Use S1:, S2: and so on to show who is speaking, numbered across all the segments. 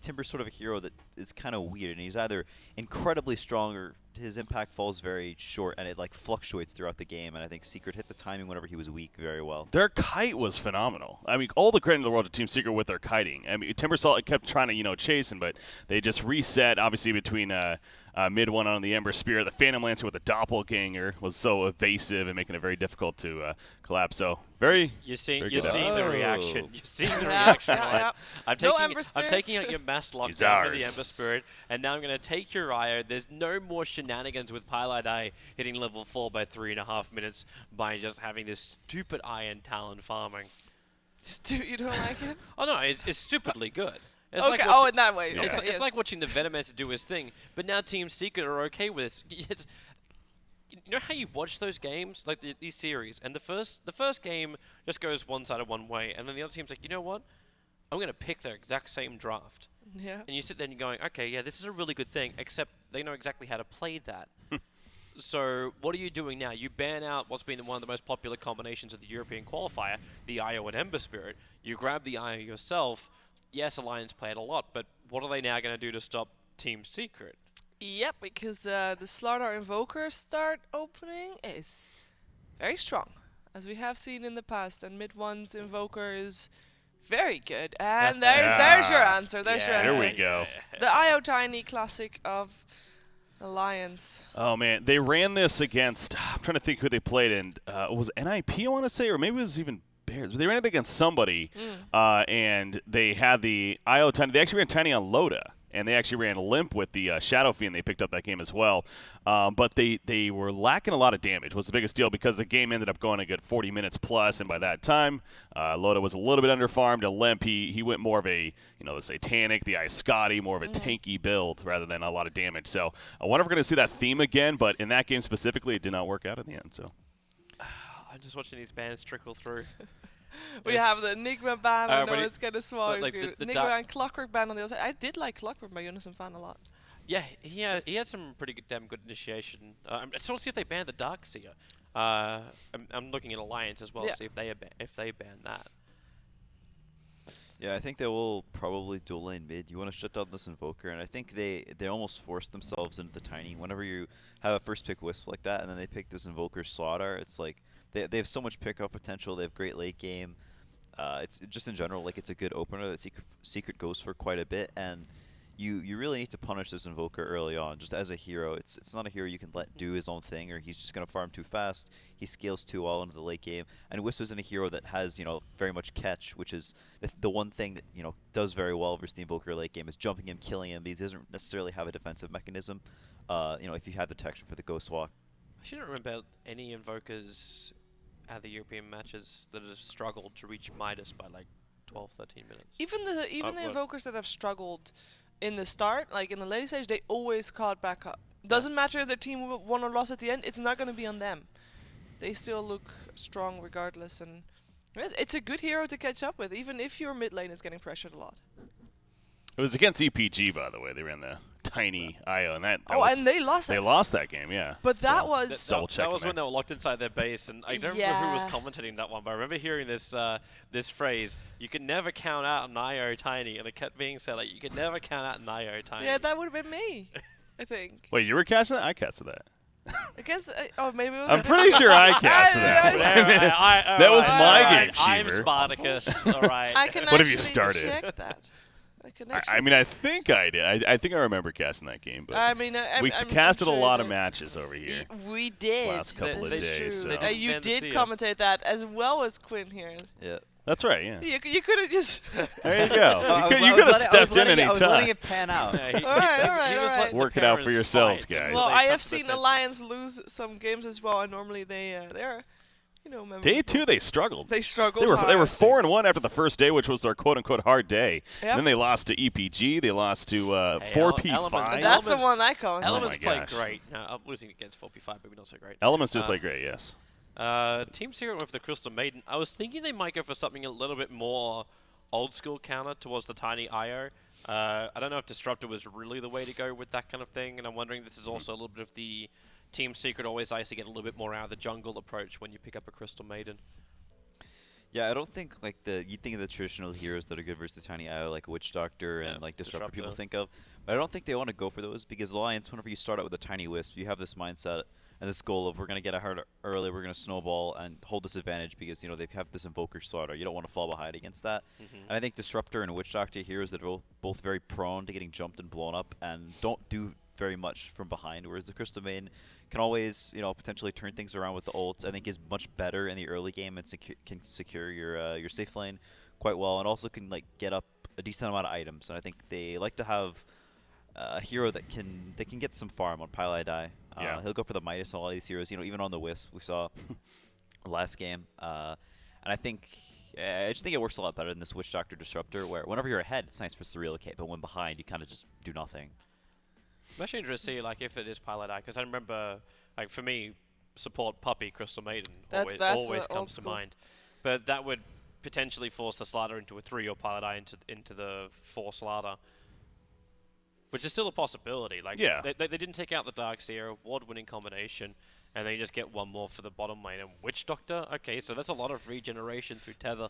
S1: Timber's sort of a hero that is kind of weird, and he's either incredibly strong or his impact falls very short, and it like fluctuates throughout the game. And I think Secret hit the timing whenever he was weak very well.
S2: Their kite was phenomenal. I mean, all the credit in the world to Team Secret with their kiting. I mean, Timbersault kept trying to chase him, but they just reset. Obviously, between mid one on the Ember Spear, the Phantom Lancer with the Doppelganger was so evasive and making it very difficult to collapse. So
S3: you're seeing the reaction. You're seeing the reaction. I'm taking out your mass lockdown with the Ember Spirit, and now I'm going to take your Io. There's no more shenanigans with Pilot Eye hitting level 4 by 3.5 minutes by just having this stupid Iron Talon farming.
S4: You don't like it?
S3: Oh no, it's stupidly good. It's
S4: okay.
S3: Like
S4: in that way.
S3: Yeah. It's like watching the Venomancer do his thing, but now Team Secret are okay with it. You know how you watch those games, like these series, and the first game just goes one side or one way, and then the other team's like, you know what? I'm going to pick their exact same draft.
S4: Yeah.
S3: And you sit there and you're going, okay, yeah, this is a really good thing, except they know exactly how to play that. So what are you doing now? You ban out what's been one of the most popular combinations of the European qualifier, the Io and Ember Spirit. You grab the Io yourself. Yes, Alliance play it a lot, but what are they now going to do to stop Team Secret?
S4: Yep, because the Slardar Invoker start opening is very strong, as we have seen in the past, and mid one's Invoker is very good. And there's your answer. There's your answer.
S2: There we go.
S4: The IO Tiny classic of Alliance.
S2: Oh, man. They ran this against, I'm trying to think who they played in. Was it NIP, I want to say, or maybe it was even Bears. But they ran it against somebody, and they had the IO Tiny. They actually ran Tiny on Loda. And they actually ran limp with the Shadow Fiend. They picked up that game as well. But they were lacking a lot of damage was the biggest deal because the game ended up going a good 40 minutes plus. And by that time, Loda was a little bit underfarmed. And limp, he went more of a, the Satanic, the Ice Scotty, more of a tanky build rather than a lot of damage. So I wonder if we're going to see that theme again. But in that game specifically, it did not work out in the end. So
S3: I'm just watching these bans trickle through.
S4: We have the Enigma ban. I know it's kind of small.
S3: Like
S4: Enigma and Clockwork ban on the other side. I did like Clockwork by Unison Fan a lot.
S3: Yeah, he had some pretty damn good initiation. I just want to see if they ban the Darkseer. I'm looking at Alliance as well to see if they ban that.
S1: Yeah, I think they will probably dual lane mid. You want to shut down this Invoker, and I think they almost force themselves into the Tiny. Whenever you have a first pick Wisp like that, and then they pick this Invoker Slaughter, it's like they have so much pickup potential. They have great late game. It's just in general, like, it's a good opener that Secret goes for quite a bit, and you really need to punish this Invoker early on. Just as a hero, it's not a hero you can let do his own thing, or he's just gonna farm too fast. He scales too well into the late game, and Wisp isn't a hero that has very much catch, which is the one thing that does very well versus the Invoker late game is jumping him, killing him. Because he doesn't necessarily have a defensive mechanism. If you have the protection for the Ghost Walk.
S3: I shouldn't remember any Invokers at the European matches that have struggled to reach Midas by like 12, 13 minutes.
S4: Even the Invokers that have struggled in the start, like in the late stage, they always caught back up. Doesn't matter if their team won or lost at the end, it's not going to be on them. They still look strong regardless, and it's a good hero to catch up with, even if your mid lane is getting pressured a lot.
S2: it was against EPG, by the way. They ran the Tiny IO, and
S4: and they lost
S2: They lost that game, yeah.
S4: But that was...
S3: That was when they were locked inside their base, and I don't remember who was commentating that one, but I remember hearing this this phrase, you can never count out an IO Tiny, and it kept being said, like, you can never count out an IO Tiny.
S4: Yeah, that would have been me, I think.
S2: Wait, you were casting that? I casted that.
S4: I guess, maybe it was...
S2: I'm pretty sure I casted that. That was my game,
S3: I'm
S2: Sheever.
S3: Spartacus, all right.
S4: I can
S2: What have you
S4: actually
S2: started?
S4: check that.
S2: I think I did. I think I remember casting that game, but we casted a lot of matches over here.
S4: We did.
S2: Last couple of days. So.
S4: You did commentate that as well as Quinn here.
S1: Yeah.
S2: That's right, yeah.
S4: You could have just...
S2: There you go. You could have stepped in any time.
S1: I was letting it pan out.
S4: All right.
S2: Work it out for yourselves, guys.
S4: Well, I have seen Alliance lose some games as well, and normally they're...
S2: Day 2, they struggled.
S4: They struggled.
S2: They were 4-1 after the first day, which was their quote-unquote hard day. Yep. And then they lost to EPG. They lost to 4P5.
S4: That's the one I call.
S3: Elements played great. No, I'm losing against 4P5, maybe not so great.
S2: Elements did play great, yes.
S3: Team Secret with the Crystal Maiden. I was thinking they might go for something a little bit more old-school counter towards the Tiny IO. I don't know if Disruptor was really the way to go with that kind of thing, and I'm wondering if this is also a little bit of the Team Secret always likes to get a little bit more out of the jungle approach when you pick up a Crystal Maiden.
S1: Yeah, I don't think like you think of the traditional heroes that are good versus the tiny IO, like Witch Doctor
S3: Yeah,
S1: and like Disruptor people
S3: Disruptor.
S1: think of. But I don't think they want to go for those because Alliance, whenever you start out with a tiny Wisp, you have this mindset and this goal of we're gonna get ahead early, we're gonna snowball and hold this advantage because they have this Invoker Slaughter. You don't want to fall behind against that. And I think Disruptor and Witch Doctor heroes that are both very prone to getting jumped and blown up and don't do very much from behind, whereas the Crystal Maiden can always, potentially turn things around with the ults. I think is much better in the early game and can secure your safe lane quite well, and also can like get up a decent amount of items. And I think they like to have a hero that can get some farm on Pile Die.
S2: Yeah.
S1: He'll go for the Midas and a lot of these heroes. Even on the Wisp we saw last game. And I think. I just think it works a lot better than this Witch Doctor Disruptor, where whenever you're ahead, it's nice for us to relocate, but when behind, you kind of just do nothing.
S3: I'm actually interested to see like if it is Pilot Eye, because I remember like for me, support Puppy Crystal Maiden
S4: That's
S3: always
S4: old
S3: comes to
S4: school.
S3: mind, but that would potentially force the Slaughter into a 3 or Pilot Eye into the 4 Slaughter, which is still a possibility. Like
S2: Yeah.
S3: they didn't take out the Darkseer, award-winning combination, and then you just get one more for the bottom lane. And Witch Doctor, okay, so that's a lot of regeneration through Tether,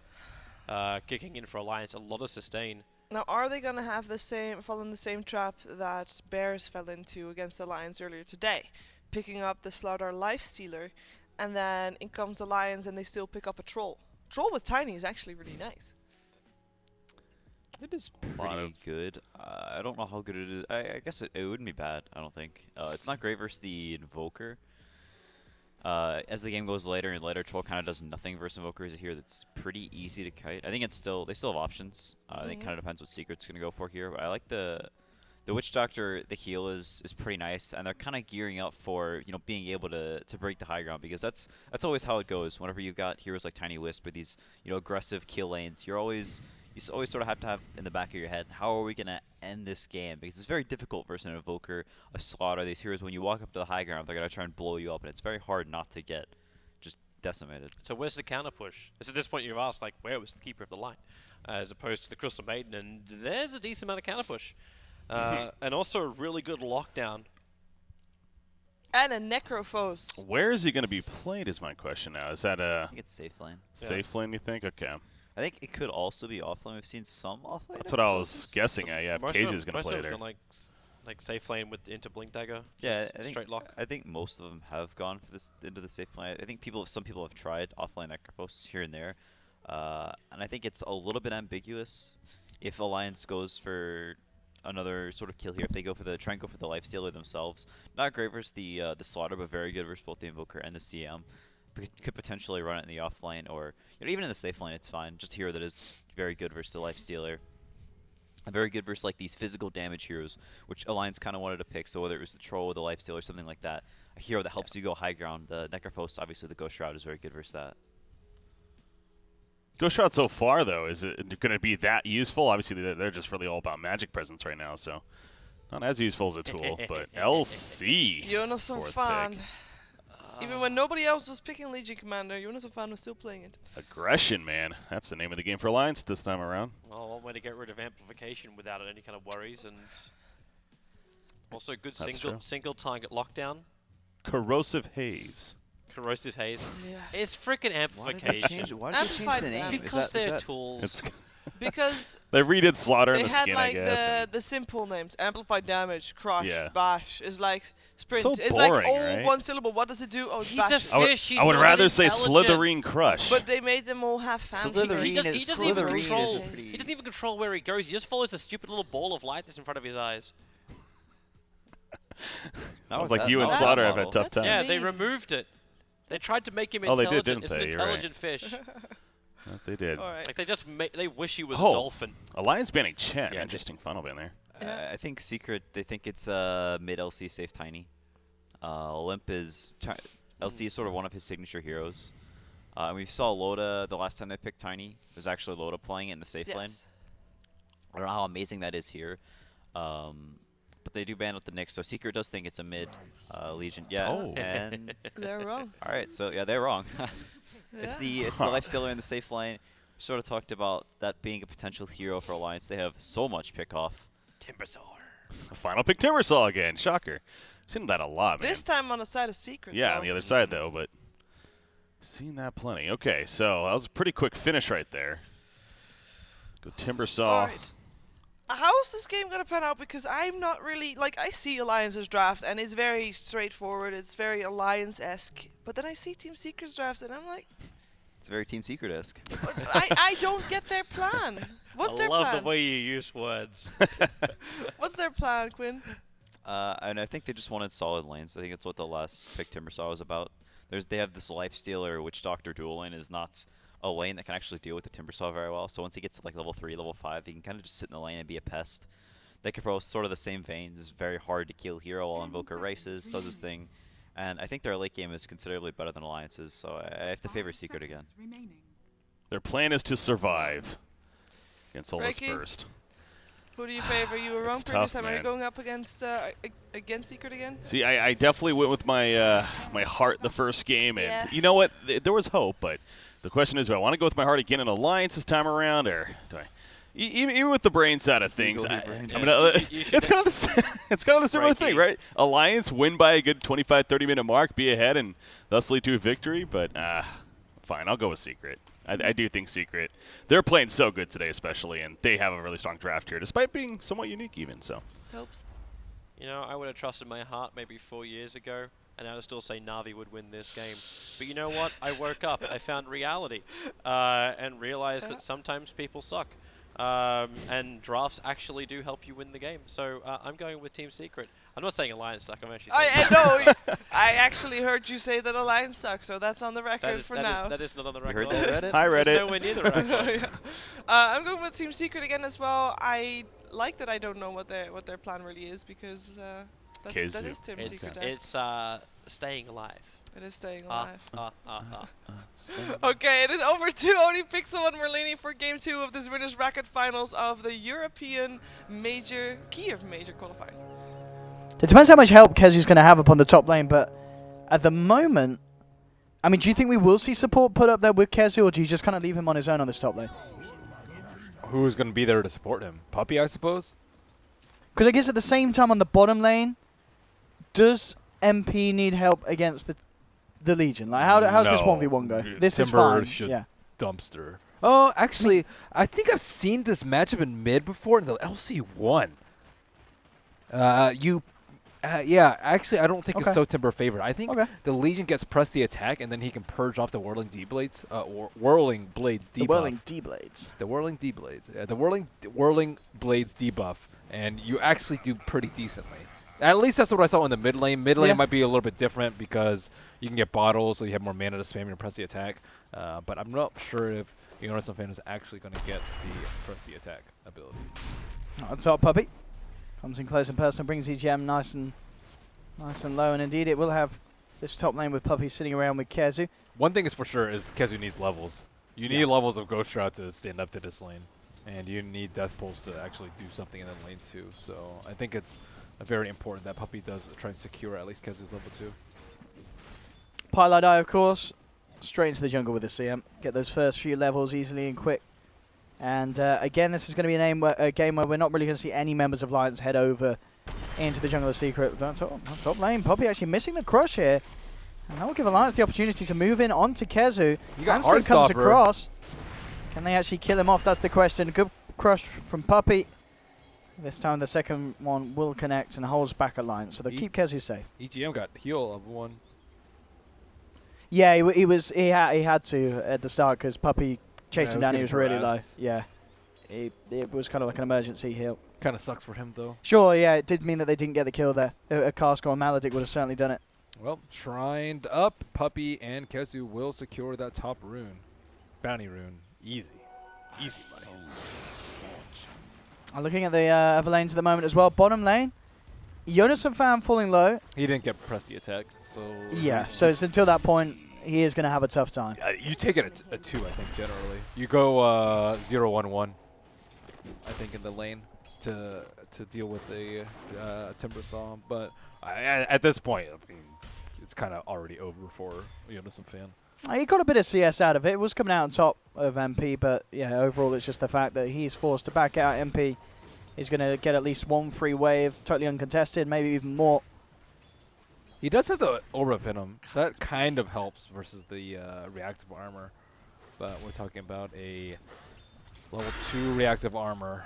S3: kicking in for Alliance, a lot of sustain.
S4: Now, are they going to have fall in the same trap that Bears fell into against Alliance earlier today? Picking up the Slaughter Lifestealer, and then in comes Alliance and they still pick up a Troll. Troll with Tiny is actually really nice.
S1: It is
S2: Lot
S1: pretty
S2: of-
S1: good. I don't know how good it is. I guess it wouldn't be bad, I don't think. It's not great versus the Invoker. As the game goes later and later, Troll kind of does nothing versus Invoker as a hero that's pretty easy to kite. I think they still have options. I think it kind of depends what secret's going to go for here. But I like the Witch Doctor, the heal is pretty nice, and they're kind of gearing up for being able to break the high ground, because that's always how it goes. Whenever you've got heroes like Tiny Wisp with these aggressive kill lanes, you always sort of have to have in the back of your head, how are we going to end this game? Because it's very difficult versus an Invoker, a Slaughter. These heroes, when you walk up to the high ground, they're going to try and blow you up, and it's very hard not to get just decimated.
S3: So where's the counter push? It's at this point you've asked, like, where was the keeper of the line, as opposed to the Crystal Maiden, and there's a decent amount of counter push, and also a really good lockdown.
S4: And a Necrophos.
S2: Where is he going to be played is my question now. Is that
S1: I
S2: a
S1: think it's safe lane.
S2: safe lane, you think? Okay.
S1: I think it could also be offlane. We've seen some offlane.
S2: That's what I was guessing at. Yeah, if
S3: Most
S2: KJ
S3: of
S2: is going to
S3: most
S2: play
S3: of
S2: there.
S3: them gone, like safe lane with into Blink Dagger.
S1: Yeah,
S3: just
S1: I think
S3: straight lock.
S1: I think most of them have gone for this into the safe lane. I think some people have tried offline Necrophos here and there, and I think it's a little bit ambiguous if Alliance goes for another sort of kill here. If they try and go for the Lifestealer themselves, not great versus the Slaughter, but very good versus both the Invoker and the CM. Could potentially run it in the offlane, or even in the safe lane, it's fine. Just a hero that is very good versus the Lifestealer. And very good versus like these physical damage heroes, which Alliance kind of wanted to pick. So whether it was the Troll or the Lifestealer, something like that, a hero that helps you go high ground. The Necrophos, obviously the Ghost Shroud, is very good versus that.
S2: Ghost Shot so far, though, is it going to be that useful? Obviously, they're just really all about magic presence right now, so not as useful as a tool. But LC.
S4: Jonas and
S2: fourth
S4: Fan.
S2: pick.
S4: Even when nobody else was picking Legion Commander, Jonas and Fan was still playing it.
S2: Aggression, man. That's the name of the game for Alliance this time around.
S3: Well, one way to get rid of amplification without any kind of worries, and also good
S2: That's true.
S3: single target lockdown.
S2: Corrosive Haze.
S3: Corrosive haze.
S4: Yeah.
S3: It's freaking
S1: Why did
S3: amplification.
S1: they change
S4: Amplified
S1: the name?
S4: damage.
S3: Because
S1: is
S3: they're
S1: that
S3: tools.
S2: It's
S4: Because
S2: they redid Slaughter
S4: they
S2: in the
S4: had
S2: skin,
S4: like
S2: I guess.
S4: the simple names: Amplified Damage, Crush,
S2: Yeah.
S4: Bash. Is like Sprint.
S2: So
S4: It's like
S2: boring,
S4: all
S2: right?
S4: one syllable. What does it do? Oh, it's
S3: He's
S4: bash
S3: a
S4: it.
S3: fish. He's
S2: I would
S3: not
S2: rather say
S3: intelligent.
S2: Slytherin Crush.
S4: But they made them all have fancy
S1: Slytherin
S4: names.
S3: He doesn't even
S1: Slytherin is
S3: control.
S1: a pretty-
S3: He doesn't even control where he goes. He just follows the stupid little ball of light that's in front of his eyes.
S1: Not with
S2: like
S1: that
S2: you and
S1: model.
S2: Slaughter have a
S1: Model.
S2: tough
S4: That's
S2: time.
S3: Yeah, they
S4: mean.
S3: removed it. They tried to make him
S2: Oh, they
S3: intelligent.
S2: did, didn't
S3: it's an
S2: they? You're right.
S3: intelligent fish.
S2: They did.
S4: All right.
S3: Like they just they wish he was
S2: Oh.
S3: a dolphin.
S2: Alliance banning Chen.
S1: Yeah,
S2: Interesting final ban there.
S4: Yeah.
S1: I think Secret, they think it's mid LC safe Tiny. Limp is LC is sort of one of his signature heroes. We saw Loda the last time they picked Tiny. It was actually Loda playing it in the safe lane.
S4: Yes.
S1: I don't know how amazing that is here. But they do ban out the Nyx, so Secret does think it's a mid Legion. Yeah.
S2: Oh.
S1: And
S4: They're wrong.
S1: all right, so yeah, they're wrong. It's the Lifestealer in the safe lane. Sort of talked about that being a potential hero for Alliance. They have so much pickoff.
S3: Timbersaw.
S2: A final pick Timbersaw again. Shocker. Seen that a lot, man.
S4: This time on the side of Secret.
S2: Yeah,
S4: though.
S2: on the other side though, but Seen that plenty. Okay, so that was a pretty quick finish right there. Go Timbersaw.
S4: All right. How's this game gonna pan out? Because I'm not really like I see Alliance's draft and it's very straightforward. It's very Alliance-esque. But then I see Team Secret's draft and I'm like,
S1: It's very Team Secret-esque.
S4: I don't get their plan. What's their
S3: I love
S4: plan?
S3: the way you use words.
S4: What's their plan, Quinn?
S1: And I think they just wanted solid lanes. I think that's what the last pick Timbersaw was about. They have this Lifestealer Witch Doctor dual lane is not a lane that can actually deal with the Timbersaw very well. So once he gets to like level 3, level 5, he can kind of just sit in the lane and be a pest. They can throw sort of the same veins. It's very hard to kill hero while Invoker races, does his thing. And I think their late game is considerably better than Alliance's, so I have to favor Secret again.
S2: Their plan is to survive against all this
S4: Reiki?
S2: burst.
S4: Who do you favor? You were wrong
S2: It's
S4: previous
S2: tough,
S4: time. Are you
S2: man.
S4: going up against Secret again?
S2: See, I definitely went with my my heart the first game, and
S4: Yes.
S2: you know what? There was hope, but the question is, do I want to go with my heart again in Alliance this time around, or do I? Even with the brain side of things,
S1: go with
S2: I,
S1: your brain.
S2: I'm
S3: Yeah,
S2: gonna,
S3: you should
S2: it's kind of it's kind of the similar thing,
S3: Reiki.
S2: right? Alliance win by a good 25-30 minute mark, be ahead, and thus lead to a victory. But fine, I'll go with Secret. I do think Secret. They're playing so good today, especially, and they have a really strong draft here, despite being somewhat unique even. So
S4: Helps.
S3: You know, I would have trusted my heart maybe 4 years ago, and I would still say Na'Vi would win this game. But you know what? I woke up, I found reality, and realized that sometimes people suck. And drafts actually do help you win the game. So I'm going with Team Secret. I'm not saying Alliance suck, I'm actually saying
S4: I I actually heard you say that Alliance sucks, so that's on the record
S3: that is,
S4: for
S3: that
S4: now.
S3: is, that is not on the
S1: You
S3: record.
S1: heard that, Reddit?
S2: hi
S3: It's
S2: Reddit.
S3: nowhere near the record.
S4: Yeah. I'm going with Team Secret again as well. I like that I don't know what their plan really is because that
S2: Kazu.
S4: is Team
S3: It's,
S4: Secret.
S3: it's staying alive.
S4: It is staying
S3: Ah,
S4: alive. Okay, it is over to Oni Pixel and Merlini for Game 2 of this winners bracket finals of the European Kiev major qualifiers.
S5: It depends how much help Kezu's going to have up on the top lane, but at the moment, I mean, do you think we will see support put up there with Kezu, or do you just kind of leave him on his own on this top lane?
S6: Who's going to be there to support him? Puppy, I suppose?
S5: Because I guess at the same time on the bottom lane, does MP need help against the Legion? Like, how's this
S6: No.
S5: 1v1 go? This is
S6: Timber
S5: fine.
S6: should
S5: Yeah.
S6: dumpster. Oh, actually, I think I've seen this matchup in mid before in the LC1. Yeah, actually, I don't think
S5: Okay.
S6: it's so Timber favored. I think
S5: Okay.
S6: the Legion gets press the attack, and then he can purge off the Whirling D-Blades, Whirling Blades
S5: The
S6: debuff.
S5: Whirling D-Blades.
S6: The Whirling D-Blades. The Whirling Blades debuff, and you actually do pretty decently. At least that's what I saw in the mid lane. Mid lane
S5: Yeah.
S6: might be a little bit different because you can get bottles, so you have more mana to spam and press the attack. But I'm not sure if Yonasan fan is actually going to get the press the attack ability.
S5: On top, Puppy. Comes in close and personal, brings his gem nice and low, and indeed it will have this top lane with Puppy sitting around with Kezu.
S6: One thing is for sure is Kezu needs levels. You need levels of Ghost Shroud to stand up to this lane. And you need Death Pulse to actually do something in that lane too. So I think it's very important that Puppy does try and secure at least Kezu's level 2.
S5: Pilot Eye, of course, straight into the jungle with the CM. Get those first few levels easily and quick. And again, this is going to be a game where we're not really going to see any members of Alliance head over into the jungle of Secret. Top lane, Puppy actually missing the crush here. And that will give Alliance the opportunity to move in onto Kezu.
S6: You got
S5: Anskin comes
S6: Heartstopper.
S5: across. Can they actually kill him off? That's the question. Good crush from Puppy. This time the second one will connect and holds back Alliance, so they'll keep Kezu safe.
S6: EGM got heal of 1.
S5: Yeah, he had to at the start because Puppy chased
S6: Yeah,
S5: him
S6: was
S5: down. He
S6: getting
S5: was really low.
S6: harassed.
S5: Yeah, it was kind of like an emergency heal.
S6: Kind of sucks for him though.
S5: Sure, yeah, it did mean that they didn't get the kill there. A Cask or a Maledict would have certainly done it.
S6: Well, shrined up, Puppy and Kezu will secure that top rune. Bounty rune. Easy. Easy money.
S5: I'm looking at the other lanes at the moment as well. Bottom lane, Yonasan fan falling low.
S6: He didn't get press the attack, so...
S5: Yeah, so it's until that point, he is going to have a tough time.
S6: You take it a 2, I think, generally. You go 0-1-1, I think, in the lane to deal with the Timbersaw. But at this point, I mean, it's kind of already over for Yonasan fan.
S5: He got a bit of CS out of it. It was coming out on top of MP, but yeah, overall it's just the fact that he's forced to back out. MP is going to get at least one free wave, totally uncontested, maybe even more.
S6: He does have the Orb in him. That kind of helps versus the reactive armor. But we're talking about a level 2 reactive armor.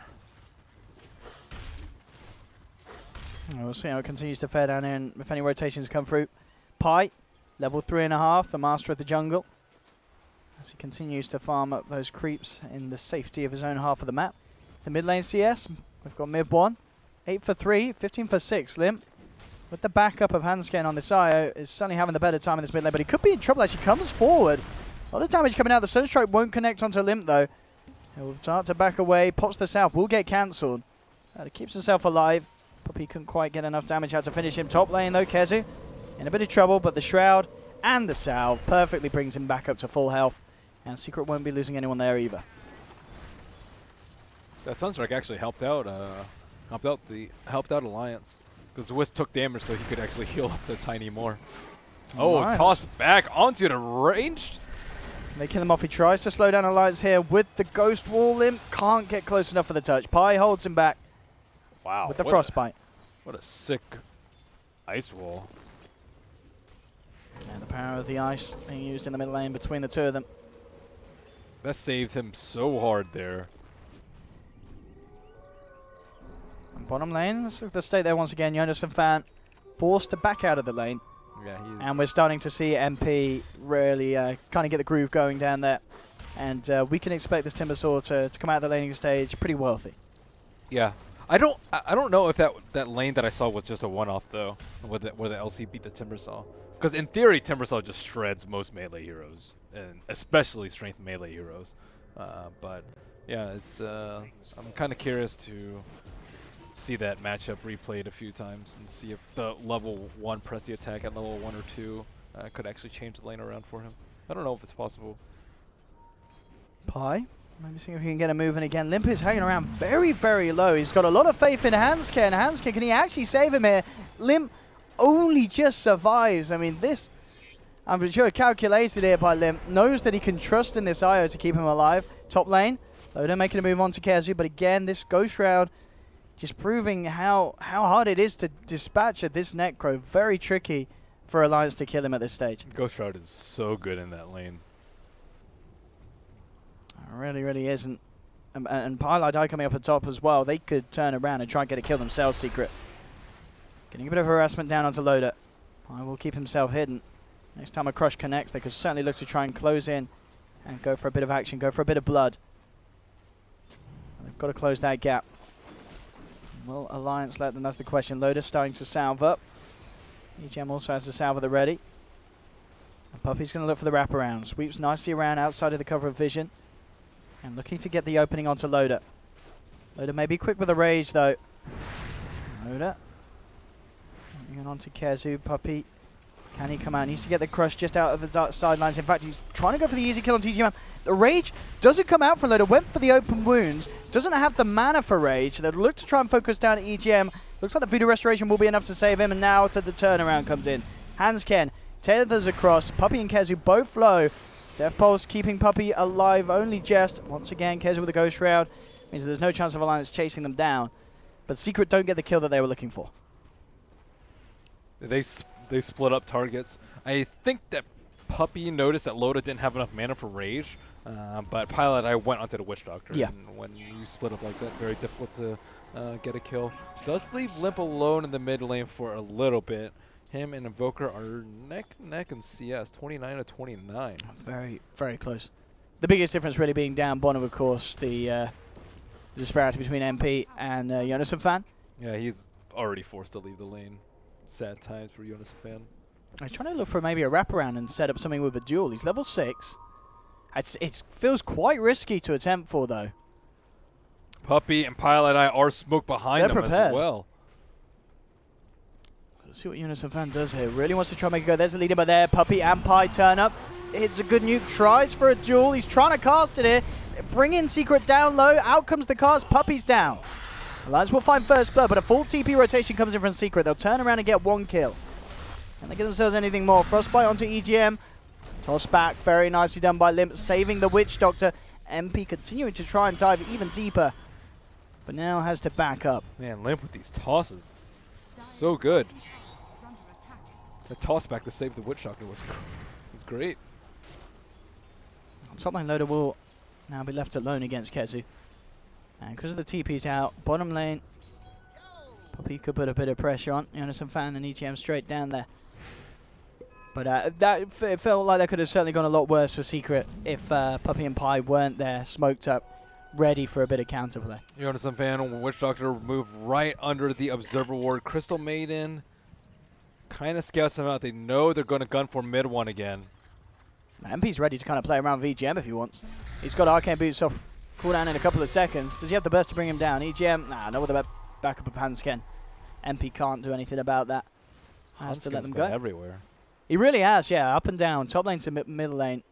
S5: We'll see how it continues to fare down in, if any rotations come through. Pi, level 3.5, the master of the jungle. As he continues to farm up those creeps in the safety of his own half of the map. The mid lane CS, we've got mid 1. 8 for 3, 15 for 6. Limp, with the backup of Handscan on this IO, is certainly having the better time in this mid lane, but he could be in trouble as he comes forward. A lot of damage coming out. The Sunstrike won't connect onto Limp though. He'll start to back away, pops the South, will get cancelled. He keeps himself alive. Puppey couldn't quite get enough damage out to finish him. Top lane though, Kezu in a bit of trouble, but the Shroud and the Salve perfectly brings him back up to full health. And Secret won't be losing anyone there either.
S6: That Sunstrike actually helped out Alliance. Because Wisp took damage so he could actually heal up the Tiny more. Oh,
S5: Nice.
S6: tossed back onto the ranged.
S5: They kill him off. He tries to slow down Alliance here with the Ghost Wall. Limp can't get close enough for the touch. Pi holds him back
S6: Wow.
S5: with the
S6: what
S5: Frostbite.
S6: What a sick ice wall.
S5: And the power of the ice being used in the mid lane between the two of them.
S6: That saved him so hard there.
S5: And bottom lane, this is the state there once again. Jonas and Fan forced to back out of the lane.
S6: Yeah,
S5: And we're starting to see MP really kind of get the groove going down there. And we can expect this Timbersaw to come out of the laning stage pretty wealthy.
S6: Yeah. I don't know if that lane that I saw was just a one-off though, where the LC beat the Timbersaw. Because in theory, Timbersaw just shreds most melee heroes, and especially strength melee heroes. But yeah, it's I'm kind of curious to see that matchup replayed a few times and see if the level 1 press the attack at level 1 or 2 could actually change the lane around for him. I don't know if it's possible.
S5: Pi, maybe see if he can get a move in again. Limp is hanging around very, very low. He's got a lot of faith in Handscan. Handscan, can he actually save him here? Limp only just survives. I mean, this, I'm sure, calculated here by Limp. Knows that he can trust in this IO to keep him alive. Top lane, Loda making a move on to Kezu, but again, this Ghost Shroud just proving how hard it is to dispatch at this Necro. Very tricky for Alliance to kill him at this stage.
S6: Ghost Shroud is so good in that lane.
S5: It really, really isn't. And Pylai coming up at top as well. They could turn around and try and get a kill themselves, Secret. Getting a bit of harassment down onto Loda. I will keep himself hidden. Next time a crush connects, they could certainly look to try and close in and go for a bit of action, go for a bit of blood. They've got to close that gap. Will Alliance let them? That's the question. Loda starting to salve up. EGM also has the salve at the ready. And Puppey's going to look for the wraparound. Sweeps nicely around outside of the cover of vision. And looking to get the opening onto Loda. Loda may be quick with the rage though. Loda. Moving on to Kezu. Puppey. Can he come out? Needs to get the crush just out of the dark sidelines. In fact, he's trying to go for the easy kill on TGM. The rage doesn't come out for Loda. Went for the open wounds. Doesn't have the mana for rage. They'll look to try and focus down at EGM. Looks like the Voodoo Restoration will be enough to save him. And now to the turnaround comes in. Handscan tethers across. Puppey and Kezu both low. Death Pulse keeping Puppey alive only just. Once again, Kezu with a Ghost Shroud. Means that there's no chance of Alliance chasing them down. But Secret don't get the kill that they were looking for.
S6: They split up targets. I think that Puppey noticed that Loda didn't have enough mana for rage, but Pilot I went onto the Witch Doctor.
S5: Yeah.
S6: And when you split up like that, very difficult to get a kill. Does leave Limp alone in the mid lane for a little bit. Him and Invoker are neck and neck in CS, 29 to 29.
S5: Very, very close. The biggest difference really being down bottom, of course, the disparity between MP and Jonas and Fan.
S6: Yeah, he's already forced to leave the lane. Sad times for Jonas and Fan.
S5: I was trying to look for maybe a wraparound and set up something with a duel. He's level 6. It feels quite risky to attempt for, though.
S6: Puppey and Pilot Eye are smoked behind
S5: They're
S6: them
S5: prepared.
S6: as well.
S5: Let's see what Jonas and Fan does here. Really wants to try and make it go. There's the leader, but there, Puppey and Pi turn up. Hits a good nuke, tries for a duel. He's trying to cast it here. Bring in Secret down low. Out comes the cast. Puppey's down. Alliance will find first blood, but a full TP rotation comes in from Secret. They'll turn around and get one kill. And they give themselves anything more. Frostbite onto EGM. Toss back. Very nicely done by Limp, saving the Witch Doctor. MP continuing to try and dive even deeper, but now has to back up.
S6: Man, Limp with these tosses. So good. The toss back to save the Witch Doctor was great.
S5: Top lane loader will now be left alone against Kezu. And because of the TP's out, bottom lane, Puppey could put a bit of pressure on. Jonathan Fan and EGM straight down there. But it felt like that could have certainly gone a lot worse for Secret if Puppey and Pi weren't there, smoked up, ready for a bit of counterplay.
S6: Jonathan Fan, Witch Doctor moved right under the Observer Ward. Crystal Maiden kind of scouts them out. They know they're going to gun for mid one again.
S5: MP's ready to kind of play around with EGM if he wants. He's got Arcane Boots off cooldown in a couple of seconds. Does he have the burst to bring him down? EGM, nah, not with the backup of Hansken. MP can't do anything about that. Has to let them go.
S6: Everywhere.
S5: He really has, yeah, up and down, top lane to middle lane,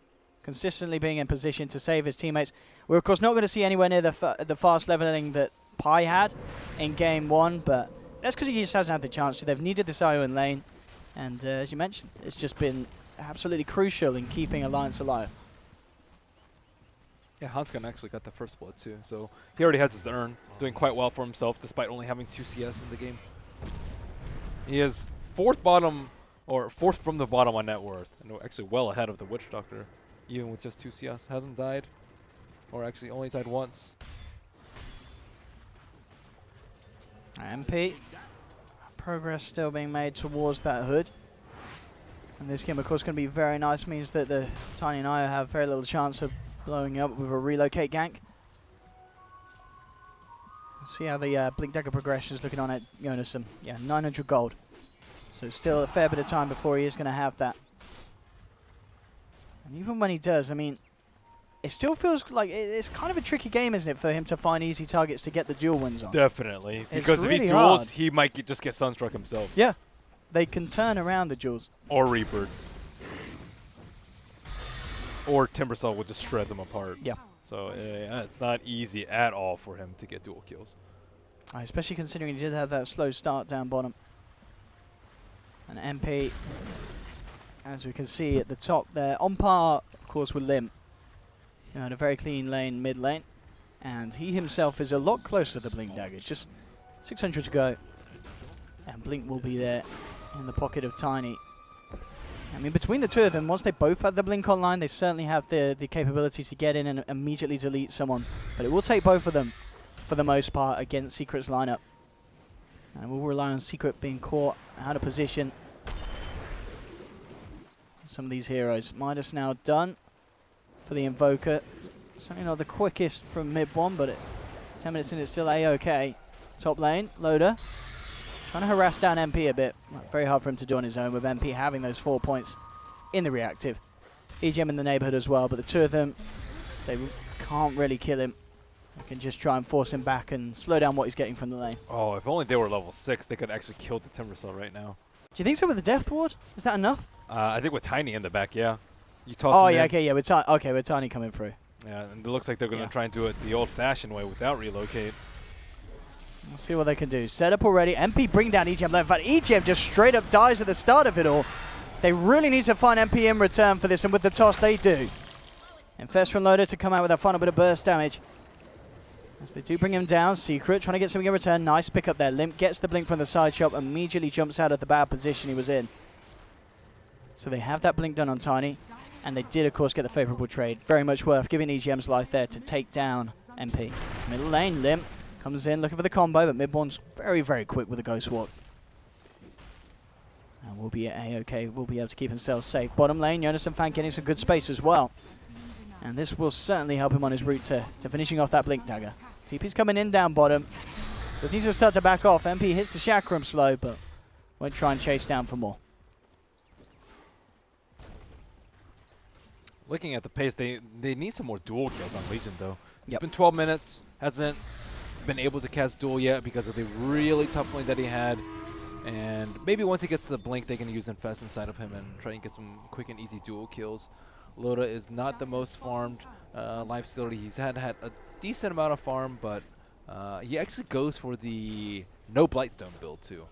S5: consistently being in position to save his teammates. We're of course not going to see anywhere near the fast leveling that Pi had in game one, but that's because he just hasn't had the chance to. They've needed this IO in lane, and as you mentioned, it's just been absolutely crucial in keeping Alliance alive.
S6: Yeah, Hansken actually got the first blood too, so he already has his urn, doing quite well for himself despite only having 2 CS in the game. He is fourth from the bottom on net worth, and actually well ahead of the Witch Doctor, even with just 2 CS. Hasn't died, or actually only died once.
S5: MP, progress still being made towards that hood. And this game, of course, going to be very nice. Means that the Tiny and I have very little chance of blowing up with a relocate gank. See how the Blink Dagger progression is looking on at Jonasson. Yeah, 900 gold. So still a fair bit of time before he is going to have that. And even when he does, I mean, it still feels like it's kind of a tricky game, isn't it, for him to find easy targets to get the duel wins on?
S6: Definitely.
S5: It's
S6: Because
S5: really
S6: if he duels,
S5: hard.
S6: he might just get Sunstruck himself.
S5: Yeah. They can turn around the duels.
S6: Or Reaper. Or Timbersaw would just shreds him apart.
S5: Yeah.
S6: So it's not easy at all for him to get dual kills.
S5: Especially considering he did have that slow start down bottom. And MP, as we can see at the top there, on par, of course, with Lim. You know, in a very clean lane, mid lane. And he himself is a lot closer to the Blink Dagger. Just 600 to go. And Blink will be there in the pocket of Tiny. I mean, between the two of them, once they both have the Blink online, they certainly have the capability to get in and immediately delete someone. But it will take both of them, for the most part, against Secret's lineup. And we'll rely on Secret being caught out of position. Some of these heroes. Midas now done for the Invoker. Certainly not the quickest from mid one, but 10 minutes in, it's still A-OK. Top lane, Loader. Trying to harass down MP a bit. Very hard for him to do on his own with MP having those 4 points in the reactive. EGM in the neighborhood as well, but the two of them, they can't really kill him. They can just try and force him back and slow down what he's getting from the lane.
S6: Oh, if only they were level 6, they could actually kill the Timbersaw right now.
S5: Do you think so with the Death Ward? Is that enough?
S6: I think with Tiny in the back, yeah. You toss
S5: Oh,
S6: him
S5: yeah,
S6: in.
S5: okay, yeah, with Tiny coming through.
S6: Yeah, and it looks like they're going to
S5: Yeah.
S6: try and do it the old-fashioned way without relocate.
S5: We'll see what they can do. Set up already. MP bring down EGM left. In fact, EGM just straight up dies at the start of it all. They really need to find MP in return for this, and with the toss, they do. And first from Loader to come out with a final bit of burst damage. As they do bring him down, Secret trying to get something in return. Nice pick up there. Limp gets the blink from the side shop, immediately jumps out of the bad position he was in. So they have that blink done on Tiny, and they did, of course, get the favorable trade. Very much worth giving EGM's life there to take down MP. Middle lane, Limp comes in looking for the combo, but mid-one's very, very quick with a Ghost Walk. And we'll be A-OK. We'll be able to keep himself safe. Bottom lane, Jonasson Fan getting some good space as well. And this will certainly help him on his route to finishing off that Blink Dagger. TP's coming in down bottom. But needs to start to back off. MP hits the Chakram slow, but won't try and chase down for more.
S6: Looking at the pace, they need some more dual kills on Legion, though. It's
S5: Yep.
S6: been 12 minutes. Hasn't been able to cast duel yet because of the really tough lane that he had. And maybe once he gets to the blink, they can use Infest inside of him and try and get some quick and easy dual kills. Loda is not the most farmed life facility. He's had a decent amount of farm, but he actually goes for the no Blightstone build, too.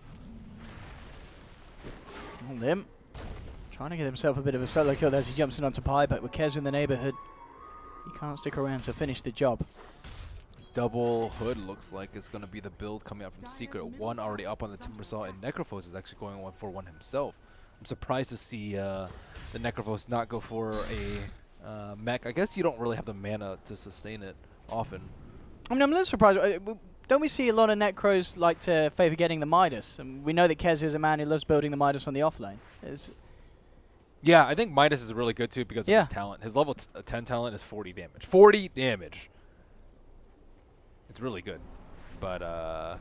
S5: Limp trying to get himself a bit of a solo kill as he jumps in onto Pi, but with Kez in the neighborhood, he can't stick around to finish the job.
S6: Double Hood looks like it's going to be the build coming out from Secret. One already up on the Timbersaw, and Necrophos is actually going one for one himself. surprised to see the Necrovos not go for a mech. I guess you don't really have the mana to sustain it often.
S5: I mean, I'm a little surprised. Don't we see a lot of Necros like to favour getting the Midas? And we know that Kezu is a man who loves building the Midas on the offlane.
S6: Yeah, I think Midas is really good too because of his talent. His level 10 talent is 40 damage. 40 damage. It's really good. But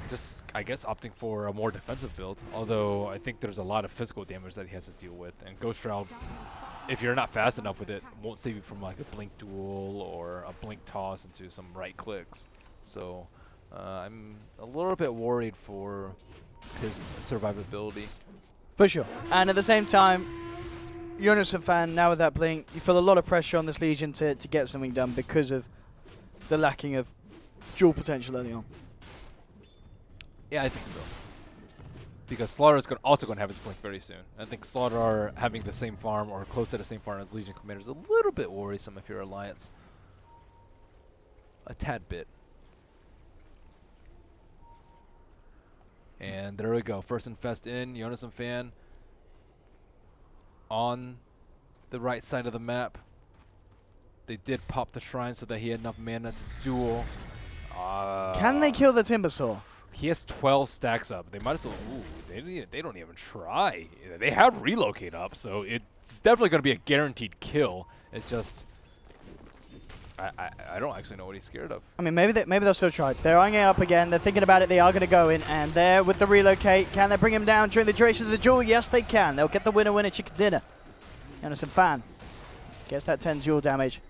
S6: just, I guess, opting for a more defensive build. Although I think there's a lot of physical damage that he has to deal with. And Ghost Shroud, if you're not fast enough with it, won't save you from like a blink duel or a blink toss into some right clicks. So I'm a little bit worried for his survivability.
S5: For sure. And at the same time, Jonas a fan, now with that blink, you feel a lot of pressure on this Legion to get something done because of the lacking of dual potential early on.
S6: Yeah, I think so. Because Slaughter is also going to have his blink very soon. I think Slaughter having the same farm or close to the same farm as Legion Commander is a little bit worrisome if you're Alliance. A tad bit. And there we go. First infest in. Jonas and Fan on the right side of the map. They did pop the shrine so that he had enough mana to duel.
S5: Can they kill the Timbersaw?
S6: He has 12 stacks up. They might as well. Ooh, they don't even try. They have relocate up, so it's definitely going to be a guaranteed kill. It's just I don't actually know what he's scared of.
S5: I mean, maybe they'll still try. They're eyeing it up again. They're thinking about it. They are going to go in, and there with the relocate. Can they bring him down during the duration of the duel? Yes, they can. They'll get the winner chicken dinner. Jonas and Fan gets that 10 duel damage.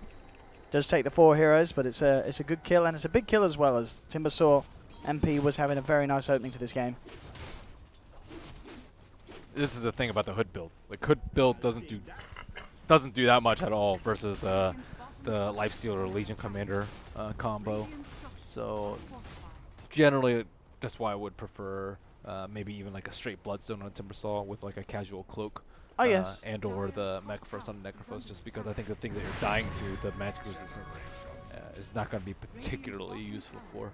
S5: Does take the 4 heroes, but it's a good kill, and it's a big kill as well, as Timbersaw MP was having a very nice opening to this game.
S6: This is the thing about the Hood build. The Hood build doesn't do that much at all versus the Lifesteal or Legion Commander combo. So generally, that's why I would prefer maybe even like a straight Bloodstone on Timbersaw with like a casual cloak.
S5: Oh, yes.
S6: And or the mech for Sun Necrophos, just because I think the thing that you're dying to, the magic resistance, is not going to be particularly useful for.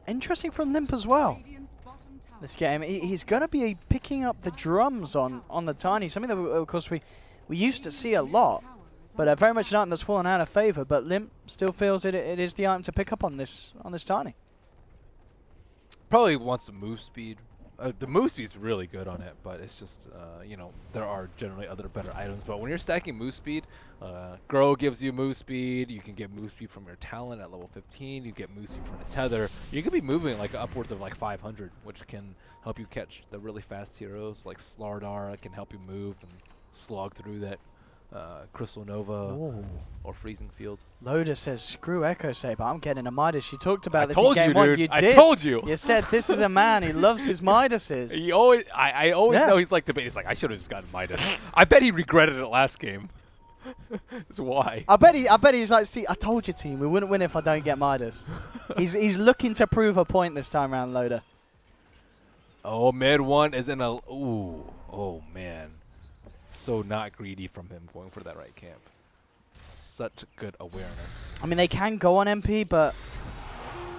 S5: Interesting from Limp as well. This game, he's going to be picking up the drums on the Tiny, something that, of course, we used to see a lot, but very much an item that's fallen out of favor. But Limp still feels it is the item to pick up on this Tiny.
S6: Probably wants some move speed. The move speed is really good on it, but it's just, you know, there are generally other better items. But when you're stacking move speed, Grow gives you move speed. You can get move speed from your talent at level 15. You get move speed from the tether. You could be moving like upwards of like 500, which can help you catch the really fast heroes like Slardar. Can help you move and slog through that Crystal Nova or Freezing Field.
S5: Loda says, screw Echo Saber, I'm getting a Midas. You talked about this in
S6: told
S5: game
S6: you,
S5: one.
S6: dude.
S5: You
S6: I
S5: did.
S6: told you.
S5: You said this is a man who loves his Midases.
S6: I always know he's like debating. He's like, I should have just gotten Midas. I bet he regretted it last game. That's why.
S5: I bet he's like, see, I told you, team, we wouldn't win if I don't get Midas. he's looking to prove a point this time around, Loda.
S6: Oh, mid one is in a. Ooh. Oh, man. So not greedy from him going for that right camp. Such good awareness.
S5: I mean, they can go on MP, but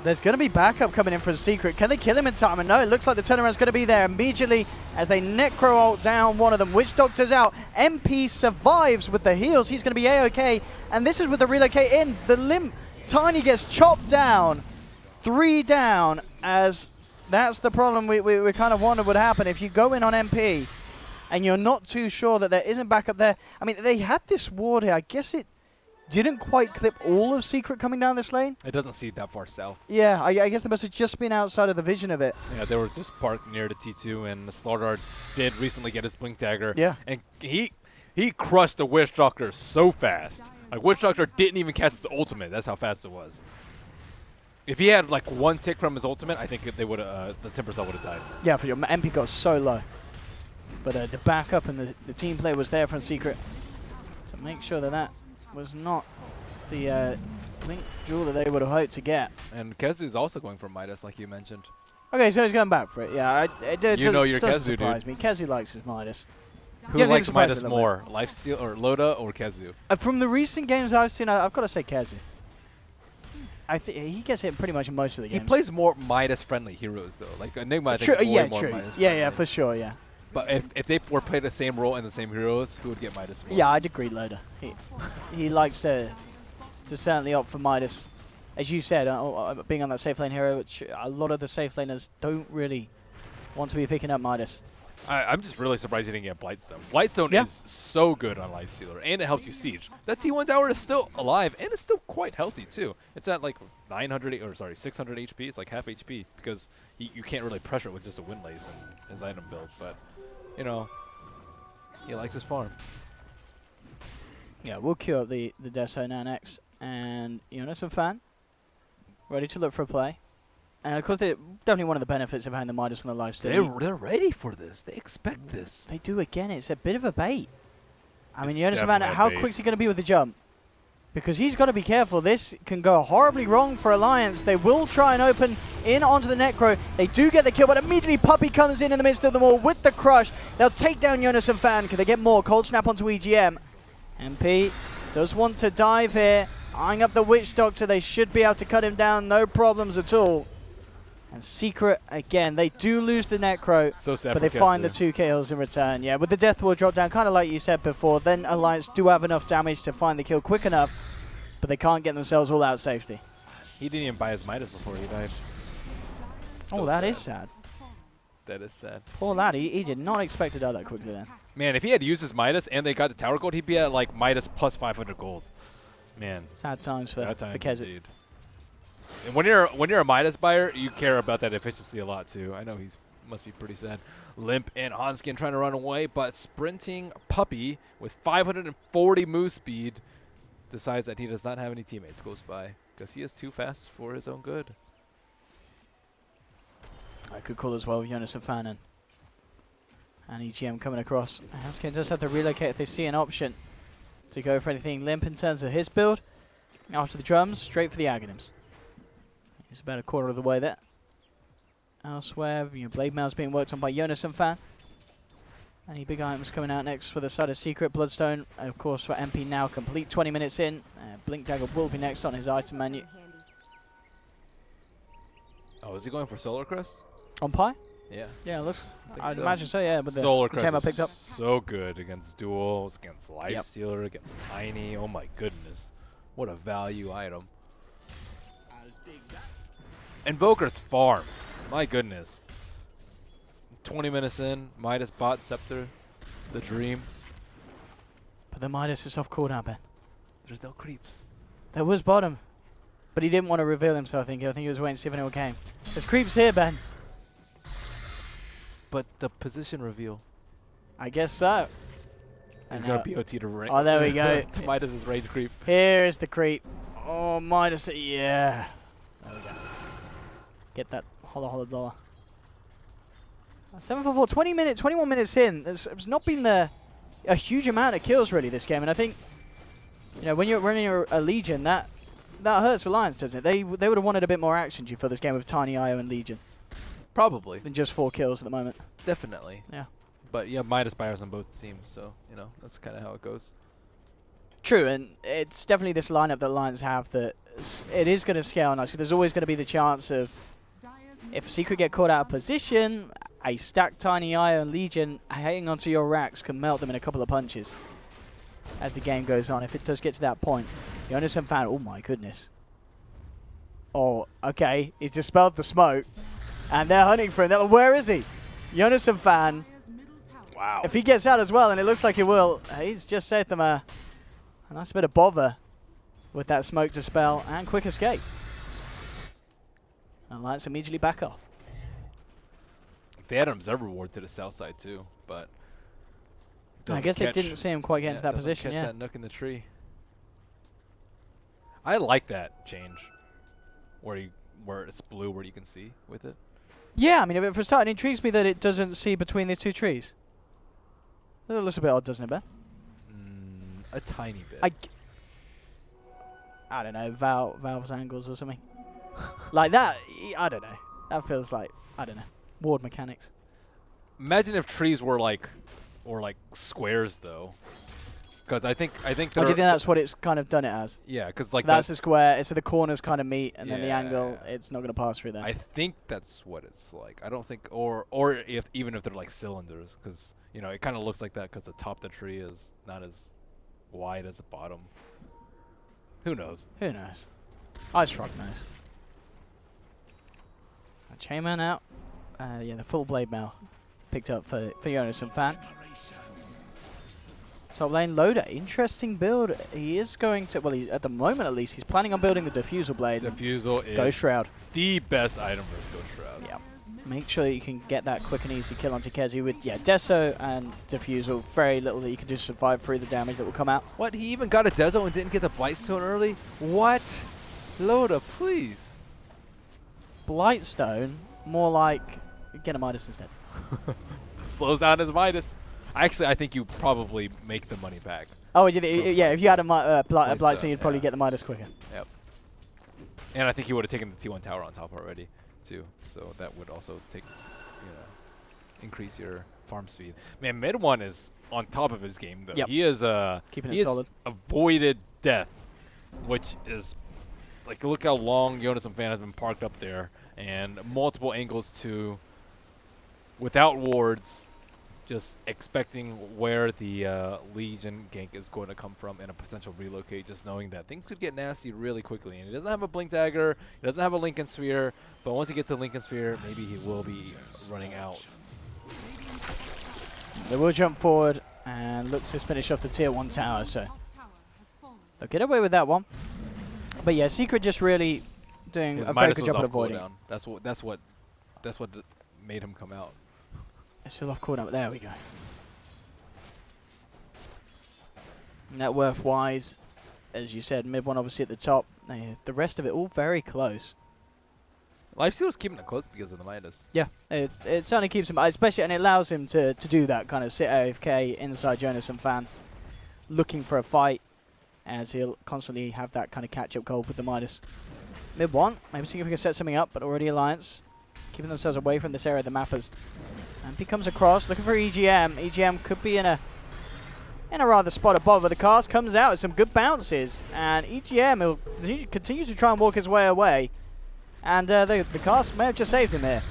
S5: there's going to be backup coming in for the secret. Can they kill him in time? And no, it looks like the turnaround's going to be there immediately as they Necro ult down one of them. Witch Doctor's out. MP survives with the heals. He's going to be A-OK. And this is with the relocate in. The Limp Tiny gets chopped down. 3 down, as that's the problem we kind of wondered would happen. If you go in on MP and you're not too sure that there isn't backup there. I mean, they had this ward here. I guess it didn't quite clip all of Secret coming down this lane.
S6: It doesn't see that far south.
S5: Yeah, I guess they must have just been outside of the vision of it.
S6: Yeah, they were just parked near the T2, and the Slaughter did recently get his Blink Dagger.
S5: Yeah.
S6: And he crushed the Witch Doctor so fast. Like, Witch Doctor didn't even cast his ultimate. That's how fast it was. If he had, like, one tick from his ultimate, I think they would have, the Timbersaw would have died.
S5: Yeah, for your MP got so low. But the backup and the team play was there from Secret to make sure that was not the Blink Jewel that they would have hoped to get.
S6: And Kezu's also going for Midas, like you mentioned.
S5: Okay, so he's going back for it. Yeah, it
S6: you know your
S5: doesn't
S6: Kezu,
S5: surprise
S6: dude.
S5: me. Kezu likes his Midas.
S6: Who
S5: Yeah,
S6: likes
S5: they surprised
S6: Midas
S5: me a little
S6: more, Lifesteal or Loda or Kezu?
S5: From the recent games I've seen, I've got to say Kezu. I think he gets hit pretty much in most of the
S6: He
S5: games.
S6: plays more Midas-friendly heroes, though. Like, Enigma, I think,
S5: True,
S6: is way
S5: yeah,
S6: more
S5: true.
S6: Midas
S5: Yeah,
S6: friendly.
S5: for sure, yeah.
S6: But if they were playing the same role and the same heroes, who would get Midas more?
S5: Yeah, I'd agree, Loader. He likes to certainly opt for Midas. As you said, being on that safe lane hero, which a lot of the safe laners don't really want to be picking up Midas.
S6: I'm just really surprised he didn't get Blightstone. Blightstone
S5: Yeah.
S6: is so good on Lifestealer, and it helps you siege. That T1 tower is still alive, and it's still quite healthy, too. It's at like 600 HP. It's like half HP, because you can't really pressure it with just a Wind Lace and his item build. But, you know, he likes his farm.
S5: Yeah, we'll queue up the Deso now next. And Jonas and Fan, ready to look for a play. And of course, definitely one of the benefits of having the Midas on the lifesteal.
S6: They're ready for this. They expect this.
S5: They do again. It's a bit of a bait. I mean,
S6: It's
S5: Jonas and Fan,
S6: definitely a
S5: how
S6: bait.
S5: quick's he going to be with the jump? Because he's got to be careful. This can go horribly wrong for Alliance. They will try and open in onto the Necro. They do get the kill, but immediately Puppey comes in the midst of them all with the crush. They'll take down Jonas and Fan. Can they get more? Cold Snap onto EGM. MP does want to dive here. Eyeing up the Witch Doctor. They should be able to cut him down. No problems at all. And Secret, again, they do lose the Necro,
S6: So sad
S5: but
S6: for
S5: they find the
S6: Kez
S5: 2 kills in return. Yeah, with the Death Wall drop down, kind of like you said before, then Alliance do have enough damage to find the kill quick enough, but they can't get themselves all out safety.
S6: He didn't even buy his Midas before he died.
S5: Oh,
S6: So
S5: that
S6: sad.
S5: is sad.
S6: That is sad.
S5: Poor lad, he did not expect to die that quickly then.
S6: Man, if he had used his Midas and they got the tower gold, he'd be at like Midas plus 500 gold. Man,
S5: Sad times for
S6: that time
S5: Keswick.
S6: indeed. And when you're a Midas buyer, you care about that efficiency a lot too. I know he's must be pretty sad. Limp and Hanskin trying to run away, but sprinting Puppey with 540 move speed decides that he does not have any teammates close by because he is too fast for his own good.
S5: I could call as well with Jonas and Fanon. And EGM coming across. Hanskin does have to relocate if they see an option to go for anything. Limp in terms of his build. After the drums, straight for the Aghanims. He's about a quarter of the way there. Elsewhere, Blade Mail's being worked on by Jonas and Fan. Any big items coming out next for the side of Secret? Bloodstone, of course, for MP now complete. 20 minutes in. Blink Dagger will be next on his item menu.
S6: Oh, is he going for Solar Crest?
S5: On Pi?
S6: Yeah.
S5: Yeah, looks.
S6: think
S5: I'd
S6: so.
S5: imagine so, yeah. With the
S6: Solar
S5: the chamber
S6: Crest
S5: picked up.
S6: is so good against duels, against Lifestealer, against Tiny. Oh my goodness. What a value item. Invoker's farm. My goodness. 20 minutes in, Midas bot Scepter, the dream.
S5: But the Midas is off cooldown, Ben.
S6: There's no creeps.
S5: There was bottom. But he didn't want to reveal himself, I think. I think he was waiting to see if anyone came. There's creeps here, Ben.
S6: But the position reveal.
S5: I guess so.
S6: He's
S5: And
S6: got a BOT to range.
S5: oh, there we go.
S6: to Midas' range creep.
S5: Here is the creep. Oh, Midas. Yeah. There we go. Get that holla dollar. 7 for 4. 21 minutes in. There's not been a huge amount of kills, really, this game. And I think, when you're running a Legion, that hurts Alliance, doesn't it? They would have wanted a bit more action for this game with Tiny IO and Legion
S6: Probably.
S5: than just 4 kills at the moment.
S6: Definitely.
S5: Yeah.
S6: But you have Midas buyers on both teams, so, that's kind of how it goes.
S5: True, and it's definitely this lineup that Lions have that it is going to scale nicely. There's always going to be the chance of, if Secret get caught out of position, a stacked Tiny Eye and Legion hanging onto your racks can melt them in a couple of punches as the game goes on, if it does get to that point. Jonas and Fan, oh my goodness. Oh, okay, he's dispelled the smoke, and they're hunting for him. Where is he? Jonas and Fan.
S6: Wow.
S5: If he gets out as well, and it looks like he will, he's just saved them a nice bit of bother with that smoke dispel and quick escape. And Alliance immediately back off.
S6: They had an observer reward to the south side too, but
S5: I guess they didn't see him quite get into that position.
S6: Catch
S5: Yeah.
S6: that nook in the tree. I like that change, where it's blue, where you can see with it.
S5: Yeah, I mean, for a start, it intrigues me that it doesn't see between these two trees. That looks a bit odd, doesn't it, Ben?
S6: A tiny bit.
S5: I don't know, Valve's angles or something. Like that, I don't know. That feels like, I don't know, ward mechanics.
S6: Imagine if trees were like squares though. Because I think
S5: Or do you think that's what it's kind of done it as?
S6: yeah, because like
S5: That's the square, so the corners kind of meet, and then the
S6: Yeah.
S5: angle, it's not going to pass through there.
S6: I think that's what it's like. I don't think, or if even if they're like cylinders, because you know it kind of looks like that because the top of the tree is not as wide as the bottom. Who knows?
S5: Who knows? Ice Rock knows. Chainman out. Yeah, the full blade mail picked up for Jonas and Fan. Top lane, Loader, interesting build. He is going to, well, at the moment at least, he's planning on building the Diffusal Blade.
S6: Diffusal is
S5: Ghost Shroud.
S6: the best item versus Ghost Shroud.
S5: Yeah. Make sure that you can get that quick and easy kill onto Kezi with, yeah, Deso and Diffusal. Very little that you can do to survive through the damage that will come out.
S6: What? He even got a Dezo and didn't get the Blightstone early? What? Loda, please.
S5: Blightstone, more like, get a Midas instead.
S6: Slows down his Midas. Actually, I think you probably make the money back.
S5: Oh, yeah, if you had a Blightstone, you'd probably
S6: yeah.
S5: get the Midas quicker.
S6: Yep. And I think he would have taken the T1 tower on top already, too. So that would also take, increase your farm speed. Man, mid one is on top of his game though.
S5: Yep.
S6: He is
S5: Keeping
S6: he
S5: it
S6: has
S5: solid.
S6: avoided death, which is like look how long Jonas and Fan has been parked up there, and multiple angles to without wards. Just expecting where the Legion gank is going to come from and a potential relocate, just knowing that things could get nasty really quickly. And he doesn't have a Blink Dagger, he doesn't have a Lincoln Sphere, but once he gets to Lincoln Sphere, maybe he will be running out.
S5: They will jump forward and look to finish off the tier 1 tower, so they'll get away with that one. But yeah, Secret just really doing
S6: His
S5: a very
S6: Midas
S5: good
S6: was
S5: job at
S6: off
S5: avoiding.
S6: cooldown. That's what made him come out.
S5: It's still off cooldown, but there we go. Net worth wise, as you said, mid one obviously at the top. The rest of it all very close.
S6: Lifesteal's keeping it close because of the Midas.
S5: Yeah, it certainly keeps him, especially, and it allows him to do that kind of sit AFK inside Jonas and Fan, looking for a fight, as he'll constantly have that kind of catch-up goal with the Midas. Mid one, maybe see if we can set something up, but already Alliance keeping themselves away from this area, the mappers. And he comes across, looking for EGM. EGM could be in a rather spot above, but the cast comes out with some good bounces, and EGM will continue to try and walk his way away. And the cast may have just saved him here.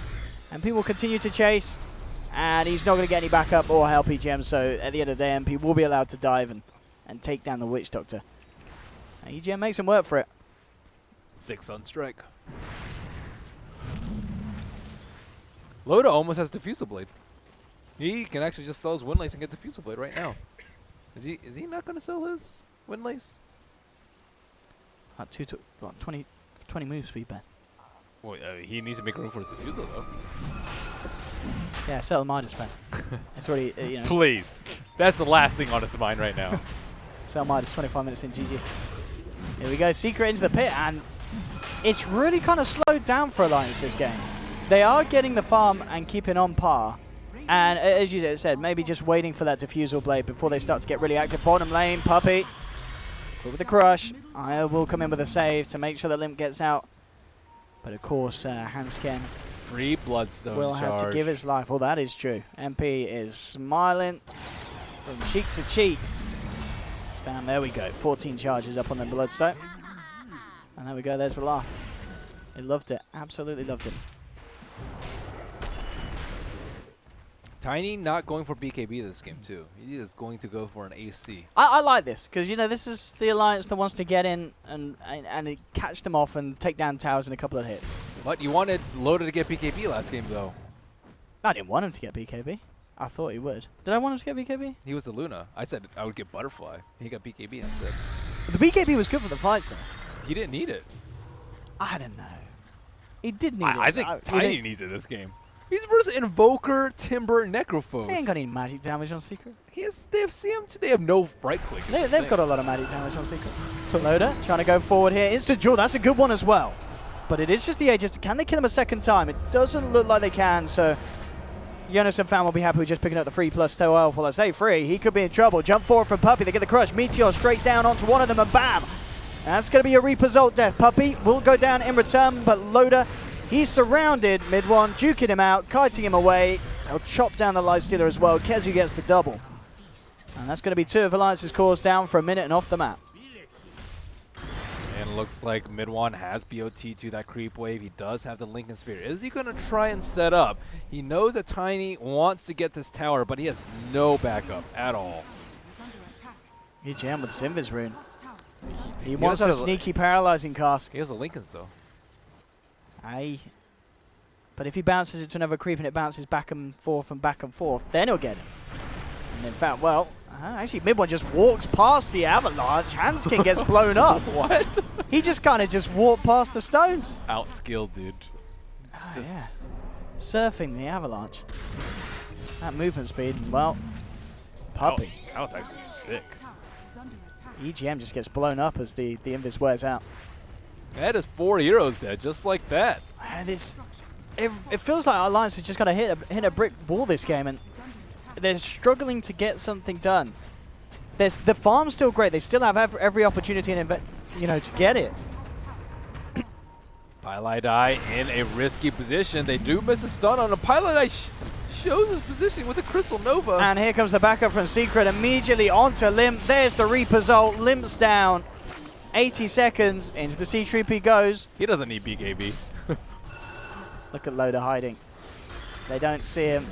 S5: And MP will continue to chase, and he's not going to get any backup or help EGM, so at the end of the day, MP will be allowed to dive and take down the Witch Doctor. And EGM makes him work for it.
S6: 6 on strike. Loda almost has Diffusal Blade. He can actually just sell his Windlace and get Diffusal Blade right now. Is he not going to sell his Windlace?
S5: 20 move speed, Ben.
S6: Well, he needs to make room for his Diffusal, though.
S5: Yeah, sell the Midas, Ben. It's already,
S6: Please. That's the last thing on his mind right now.
S5: sell Midas 25 minutes in GG. Here we go, Secret into the pit, and it's really kind of slowed down for Alliance this game. They are getting the farm and keeping on par. And as you said, maybe just waiting for that Diffusal Blade before they start to get really active. Bottom lane, Puppey. With the crush. I will come in with a save to make sure that Limp gets out. But of course, Hansken
S6: Free Bloodstone
S5: will have to give his life. Well, that is true. MP is smiling from cheek to cheek. Spam, there we go. 14 charges up on the Bloodstone. And there we go, there's the laugh. He loved it. Absolutely loved it.
S6: Tiny not going for BKB this game, too. He is going to go for an AC.
S5: I like this, because, this is the Alliance that wants to get in and catch them off and take down towers in a couple of hits.
S6: But you wanted Loda to get BKB last game, though.
S5: I didn't want him to get BKB. I thought he would. Did I want him to get BKB?
S6: He was a Luna. I said I would get Butterfly. He got BKB instead.
S5: But the BKB was good for the fights, though.
S6: He didn't need it.
S5: I don't know. He did need it.
S6: I think Tiny needs it this game. He's versus Invoker, Timber, Necrophos.
S5: They ain't got any magic damage on Secret.
S6: They have CM2. They have no right click.
S5: They've got a lot of magic damage on Secret. Loda trying to go forward here. Instant duel. That's a good one as well. But it is just the Aegis. Can they kill him a second time? It doesn't look like they can, so Jonas and Fan will be happy with just picking up the 3+ 12. Well, I say free. He could be in trouble. Jump forward from Puppey. They get the crush. Meteor straight down onto one of them, and bam! And that's going to be a Reaper's ult death. Puppey will go down in return, but Loda, he's surrounded mid one, duking him out, kiting him away. They'll chop down the Lifestealer as well. Kezu gets the double. And that's going to be 2 of Alliance's cores down for a minute and off the map.
S6: And it looks like Midwan has BOT to that creep wave. He does have the Lincoln Sphere. Is he going to try and set up? He knows that Tiny wants to get this tower, but he has no backup at all.
S5: EGM with Simva's rune. He
S6: does
S5: wants a
S6: have a-
S5: sneaky paralyzing cast.
S6: He has the Lincolns, though.
S5: Aye. But if he bounces it to another creep and it bounces back and forth, then he'll get him. And in fact, well, actually, Midone just walks past the avalanche. Hanskin gets blown up.
S6: What?
S5: He just kind of just walked past the stones.
S6: Outskilled, dude. Just-
S5: Yeah. Surfing the avalanche. That movement speed, well, puppy.
S2: That was actually sick.
S5: EGM just gets blown up as the invis wears out.
S6: That is 4 heroes dead, just like that.
S5: And it feels like Alliance is just going to hit a brick wall this game, and they're struggling to get something done. The farm's still great. They still have every opportunity to get it.
S6: Pilot in a risky position. They do miss a stun on him. Pilot shows his position with a Crystal Nova.
S5: And here comes the backup from Secret immediately onto Limp. There's the Reaper's ult. Limp's down. 80 seconds into the C-Troop he goes.
S6: He doesn't need BKB.
S5: Look at Loda hiding. They don't see him.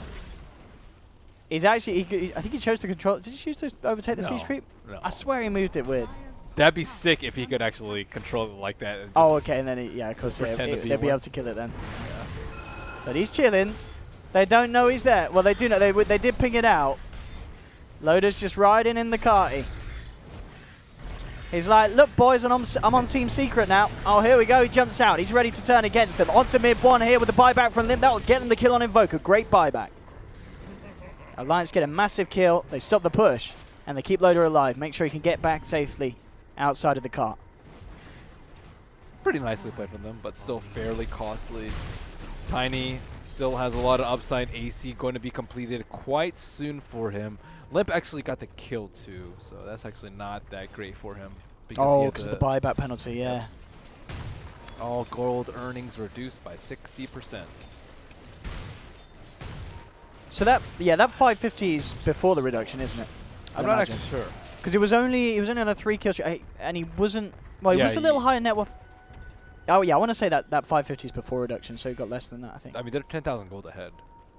S5: He's actually, I think he chose to control. Did he choose to overtake the
S6: No,
S5: C-Troop?
S6: no.
S5: I swear he moved it weird.
S6: That'd be sick if he could actually control it like that. And
S5: Oh,
S6: just-
S5: okay, and then of course, yeah,
S6: pretend to be
S5: they'll be
S6: one.
S5: able to kill it then. But he's chilling. They don't know he's there. Well, they do know. They did ping it out. Loda's just riding in the carty. He's like, look, boys, I'm on Team Secret now. Oh, here we go. He jumps out. He's ready to turn against them. Onto mid-1 here with the buyback from Limp. That will get him the kill on Invoker. Great buyback. Alliance get a massive kill. They stop the push, and they keep Loda alive. Make sure he can get back safely outside of the cart.
S6: Pretty nicely played from them, but still fairly costly. Tiny still has a lot of upside. AC going to be completed quite soon for him. Limp actually got the kill too, so that's actually not that great for him.
S5: Oh, because of the buyback penalty, yeah.
S6: All gold earnings reduced by 60%.
S5: So that 550 is before the reduction, isn't it?
S6: I'm not actually sure.
S5: Because he was only on a 3 kill streak, and he wasn't. Well, he
S6: Yeah,
S5: was a little higher net worth. Oh yeah, I want to say that 550 is before reduction, so he got less than that, I think.
S6: I mean, they're 10,000 gold ahead.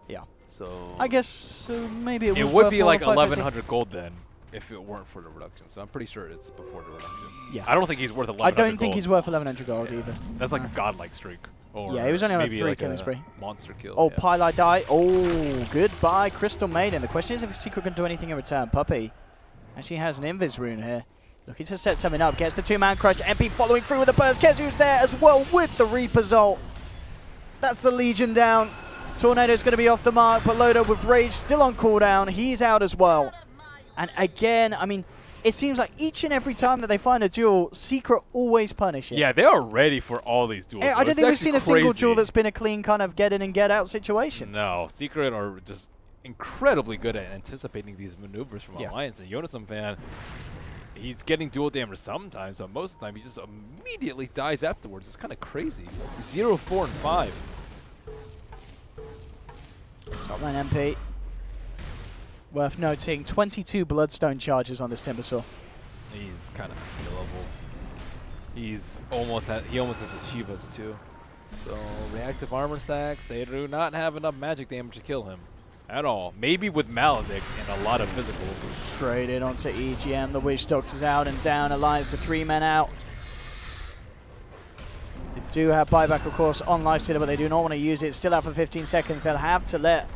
S5: Yeah.
S6: So
S5: I guess maybe it was.
S6: it would
S5: worth
S6: be
S5: more
S6: like
S5: than 550.
S6: 1,100 gold then, if it weren't for the reduction. So I'm pretty sure it's before the reduction.
S5: Yeah.
S6: I don't think he's worth 1,100
S5: I don't think
S6: gold.
S5: he's worth 1100 gold either.
S6: That's like a godlike streak. Or
S5: Yeah, he was only on a
S6: maybe
S5: 3
S6: like
S5: killing
S6: a
S5: spree.
S6: monster kill.
S5: Oh,
S6: yeah.
S5: Pilot die. Oh, goodbye, Crystal Maiden. The question is if Secret can do anything in return. Puppy actually has an Invis rune here. Looking to set something up. Gets the 2-man crush. MP following through with the burst. Kezu's there as well with the Reaper's ult. That's the Legion down. Tornado's going to be off the mark, but Loda with Rage still on cooldown. He's out as well. And again, I mean, it seems like each and every time that they find a duel, Secret always punish it.
S6: Yeah, they are ready for all these duels.
S5: Hey, I
S6: though.
S5: don't
S6: It's
S5: think we've
S6: actually
S5: seen a single
S6: crazy.
S5: duel that's been a clean kind of get in and get out situation.
S6: No, Secret are just incredibly good at anticipating these maneuvers from
S5: Yeah.
S6: Alliance. And Yonasan fan, he's getting dual damage sometimes, but most of the time he just immediately dies afterwards. It's kind of crazy. 0, 4, and 5.
S5: Top lane MP. Worth noting, 22 Bloodstone charges on this Timbersaw.
S6: He's kind of killable. He almost has his Shivas too. So reactive armor sacks, they do not have enough magic damage to kill him at all. Maybe with Maledict and a lot of physical.
S5: Straight in onto EGM. The Witch Doctor's out and down. Alliance the 3 men out. They do have buyback, of course, on Lifestealer, but they do not want to use it. Still out for 15 seconds. They'll have to let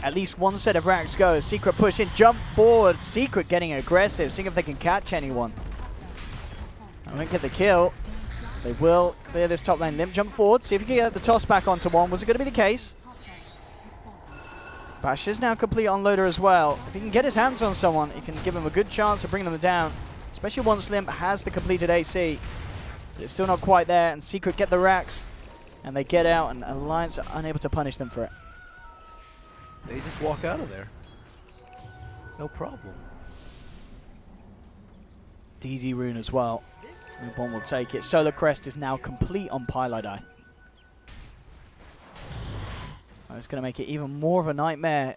S5: at least one set of racks go. Secret push in, jump forward. Secret getting aggressive, seeing if they can catch anyone. I won't get the kill. They will clear this top lane. Limp jump forward, see if he can get the toss back onto one. Was it going to be the case? Bash is now complete on Loader as well. If he can get his hands on someone, he can give him a good chance of bringing them down, especially once Limp has the completed AC. But it's still not quite there, and Secret get the racks, and they get out, and Alliance are unable to punish them for it.
S6: They just walk out of there. No problem.
S5: DD rune as well. Reborn will take it. Solar Crest is now complete on Pilot Eye. It's going to make it even more of a nightmare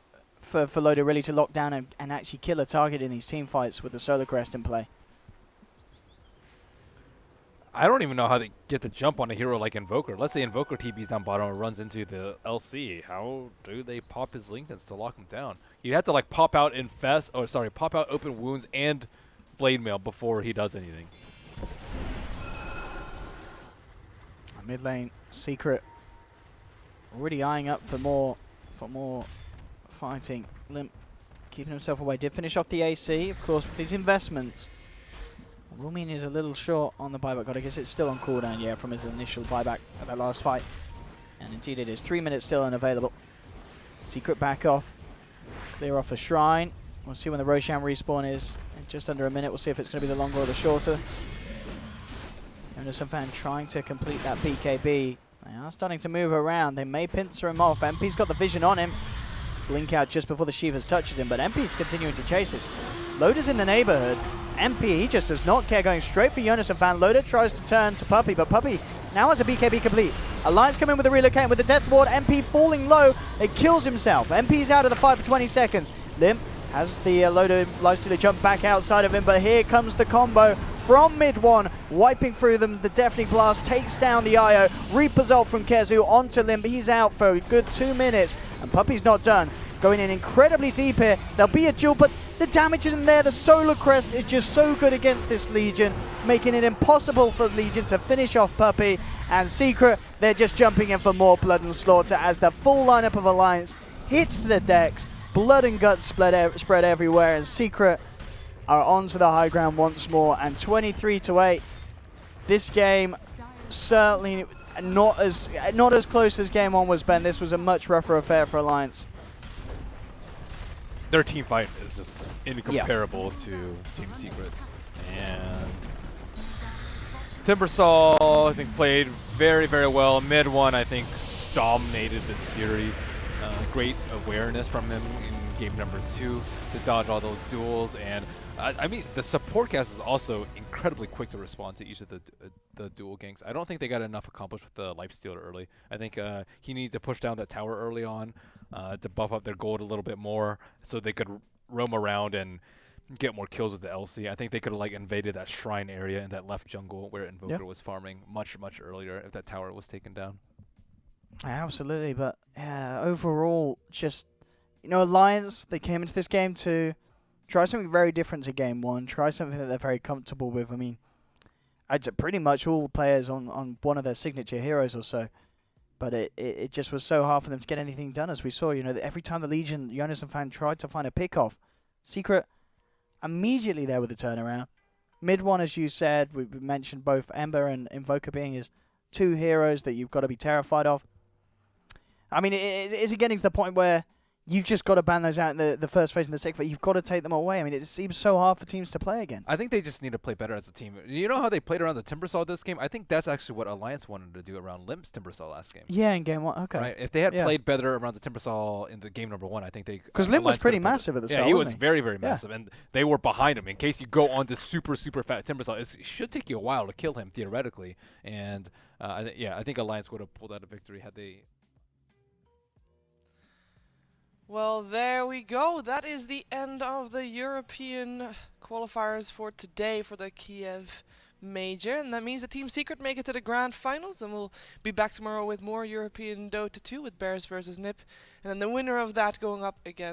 S5: for Loda really to lock down and actually kill a target in these team fights with the Solar Crest in play.
S6: I don't even know how they get the jump on a hero like Invoker. Let's say Invoker TP's down bottom and runs into the LC. How do they pop his Lincolns to lock him down? You'd have to like pop out Infest, or sorry, pop out Open Wounds and Blade Mail before he does anything.
S5: Mid lane, Secret already eyeing up for more fighting. Limp keeping himself away. Did finish off the AC, of course, with these investments. Will mean he's a little short on the buyback. God, I guess it's still on cooldown, yeah, from his initial buyback at that last fight. And indeed it is. 3 minutes still unavailable. Secret back off. Clear off the Shrine. We'll see when the Roshan respawn is. In just under a minute. We'll see if it's going to be the longer or the shorter. Jonas and Fan trying to complete that BKB. They are starting to move around. They may pincer him off. MP's got the vision on him. Blink out just before the Shivas touches him, but MP's continuing to chase this. Loda's in the neighborhood. MP, he just does not care, going straight for Jonas and Fan. Loda tries to turn to Puppey, but Puppey now has a BKB complete. Alliance coming with a relocate with the Death Ward. MP falling low. It kills himself. MP's out of the fight for 20 seconds. Limp has the Loda lifestealer jump back outside of him, but here comes the combo from mid one, wiping through them. The Deafening Blast takes down the IO. Reaper's ult from Kezu onto Limp. He's out for a good 2 minutes, and Puppey's not done. Going in incredibly deep here. There'll be a duel, but the damage isn't there. The Solar Crest is just so good against this Legion, making it impossible for Legion to finish off Puppey. And Secret, they're just jumping in for more blood and slaughter as the full lineup of Alliance hits the decks. Blood and guts spread everywhere, and Secret are onto the high ground once more. And 23-8. This game certainly not as close as game one was, Ben. This was a much rougher affair for Alliance.
S6: Their team fight is just incomparable to Team Secret's. And Timbersaw, I think, played very, very well. Mid one, I think, dominated this series. Great awareness from him in game number 2 to dodge all those duels. And I mean, the support cast is also incredibly quick to respond to each of the dual ganks. I don't think they got enough accomplished with the Lifestealer early. I think he needed to push down that tower early on to buff up their gold a little bit more so they could roam around and get more kills with the LC. I think they could have like invaded that shrine area in that left jungle where Invoker was farming much earlier if that tower was taken down.
S5: Absolutely, but overall, just, Alliance, they came into this game to try something very different to game one, try something that they're very comfortable with. I mean, I'd say pretty much all players on one of their signature heroes or so, but it just was so hard for them to get anything done, as we saw. Every time the Legion, Jonas and Fan tried to find a pick-off, Secret immediately there with the turnaround. Mid one, as you said, we mentioned both Ember and Invoker being his two heroes that you've got to be terrified of. I mean, is it getting to the point where you've just got to ban those out in the first phase and the second phase? You've got to take them away. I mean, it seems so hard for teams to play against.
S6: I think they just need to play better as a team. You know how they played around the Timbersaw this game? I think that's actually what Alliance wanted to do around Limp's Timbersaw last game.
S5: Yeah, in game one. Okay.
S6: Right? If they had played better around the Timbersaw in the game number 1, I think they...
S5: Because Limp was pretty massive at the start,
S6: Yeah, he was
S5: wasn't
S6: very, very massive. And they were behind him. In case you go on this super fat Timbersaw, it should take you a while to kill him, theoretically. And, I think Alliance would have pulled out a victory had they...
S4: Well, there we go. That is the end of the European qualifiers for today for the Kiev Major. And that means the Team Secret make it to the Grand Finals. And we'll be back tomorrow with more European Dota 2 with Bears versus Nip. And then the winner of that going up against